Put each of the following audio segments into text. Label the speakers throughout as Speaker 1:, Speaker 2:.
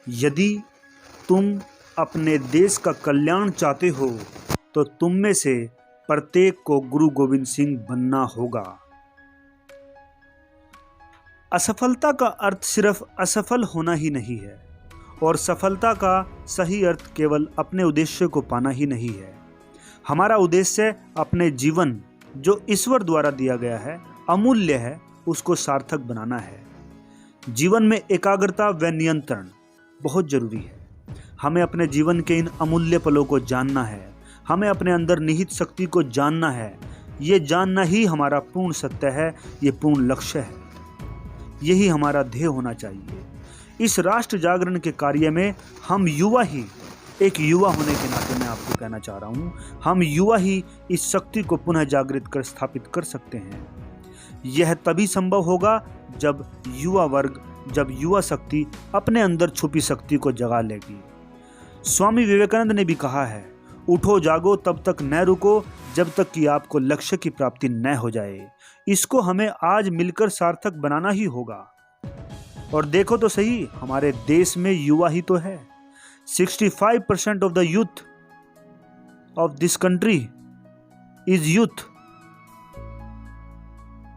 Speaker 1: यदि तुम अपने देश का कल्याण चाहते हो तो तुम में से प्रत्येक को गुरु गोविंद सिंह बनना होगा। असफलता का अर्थ सिर्फ असफल होना ही नहीं है और सफलता का सही अर्थ केवल अपने उद्देश्य को पाना ही नहीं है। हमारा उद्देश्य अपने जीवन जो ईश्वर द्वारा दिया गया है, अमूल्य है, उसको सार्थक बनाना है। जीवन में एकाग्रता व नियंत्रण बहुत जरूरी है। हमें अपने जीवन के इन अमूल्य पलों को जानना है, हमें अपने अंदर निहित शक्ति को जानना है। ये जानना ही हमारा पूर्ण सत्य है, ये पूर्ण लक्ष्य है, यही हमारा ध्येय होना चाहिए। इस राष्ट्र जागरण के कार्य में हम युवा ही, एक युवा होने के नाते मैं आपको कहना चाह रहा हूँ, हम युवा ही इस शक्ति को पुनः जागृत कर स्थापित कर सकते हैं। यह तभी संभव होगा जब युवा वर्ग, जब युवा शक्ति अपने अंदर छुपी शक्ति को जगा लेगी। स्वामी विवेकानंद ने भी कहा है, उठो जागो तब तक न रुको जब तक कि आपको लक्ष्य की प्राप्ति न हो जाए। इसको हमें आज मिलकर सार्थक बनाना ही होगा। और देखो तो सही, हमारे देश में युवा ही तो है। 65% of the youth of this country is youth.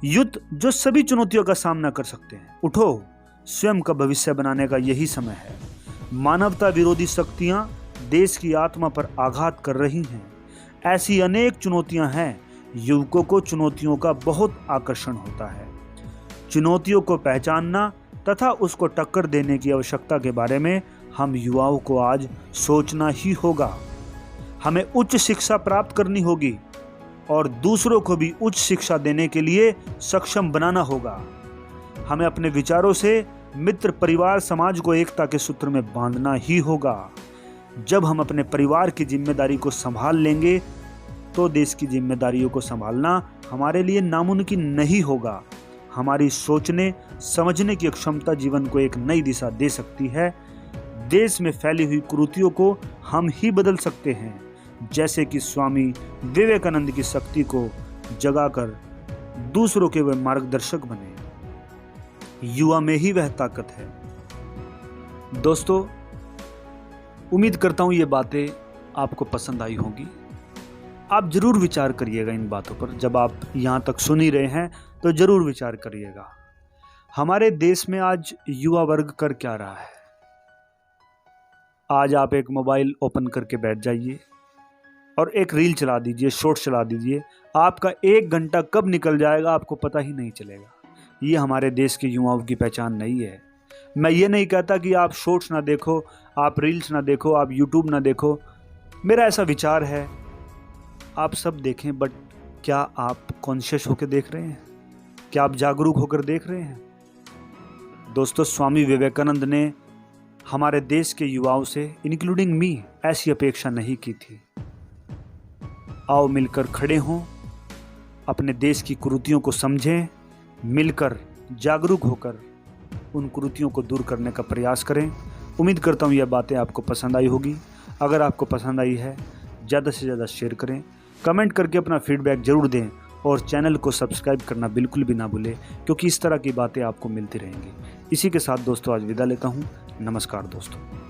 Speaker 1: Youth जो सभी चुनौतियों का सामना कर सकते हैं। उठो, स्वयं का भविष्य बनाने का यही समय है। मानवता विरोधी शक्तियां देश की आत्मा पर आघात कर रही हैं। ऐसी अनेक चुनौतियां हैं। युवकों को चुनौतियों का बहुत आकर्षण होता है। चुनौतियों को पहचानना तथा उसको टक्कर देने की आवश्यकता के बारे में हम युवाओं को आज सोचना ही होगा। हमें उच्च शिक्षा प्राप्त करनी होगी और दूसरों को भी उच्च शिक्षा देने के लिए सक्षम बनाना होगा। हमें अपने विचारों से मित्र, परिवार, समाज को एकता के सूत्र में बांधना ही होगा। जब हम अपने परिवार की जिम्मेदारी को संभाल लेंगे तो देश की जिम्मेदारियों को संभालना हमारे लिए नामुमकिन नहीं होगा। हमारी सोचने समझने की क्षमता जीवन को एक नई दिशा दे सकती है। देश में फैली हुई कुरीतियों को हम ही बदल सकते हैं, जैसे कि स्वामी विवेकानंद की शक्ति को जगाकर दूसरों के वे मार्गदर्शक बने। युवा में ही वह ताकत है। दोस्तों, उम्मीद करता हूं ये बातें आपको पसंद आई होंगी। आप जरूर विचार करिएगा इन बातों पर। जब आप यहां तक सुन ही रहे हैं तो जरूर विचार करिएगा। हमारे देश में आज युवा वर्ग कर क्या रहा है। आज आप एक मोबाइल ओपन करके बैठ जाइए और एक रील चला दीजिए, शॉर्ट चला दीजिए। आपका 1 घंटा कब निकल जाएगा आपको पता ही नहीं चलेगा। ये हमारे देश के युवाओं की पहचान नहीं है। मैं ये नहीं कहता कि आप शॉर्ट्स ना देखो, आप रील्स ना देखो, आप यूट्यूब ना देखो। मेरा ऐसा विचार है आप सब देखें, बट क्या आप कॉन्शियस होकर देख रहे हैं? क्या आप जागरूक होकर देख रहे हैं? दोस्तों, स्वामी विवेकानंद ने हमारे देश के युवाओं से, इंक्लूडिंग मी, ऐसी अपेक्षा नहीं की थी। आओ मिलकर खड़े हों, अपने देश की कुरीतियों को समझें, मिलकर जागरूक होकर उन कुरीतियों को दूर करने का प्रयास करें। उम्मीद करता हूँ यह बातें आपको पसंद आई होगी। अगर आपको पसंद आई है, ज़्यादा से ज़्यादा शेयर करें, कमेंट करके अपना फीडबैक ज़रूर दें और चैनल को सब्सक्राइब करना बिल्कुल भी ना भूलें, क्योंकि इस तरह की बातें आपको मिलती रहेंगी। इसी के साथ दोस्तों आज विदा लेता हूँ। नमस्कार दोस्तों।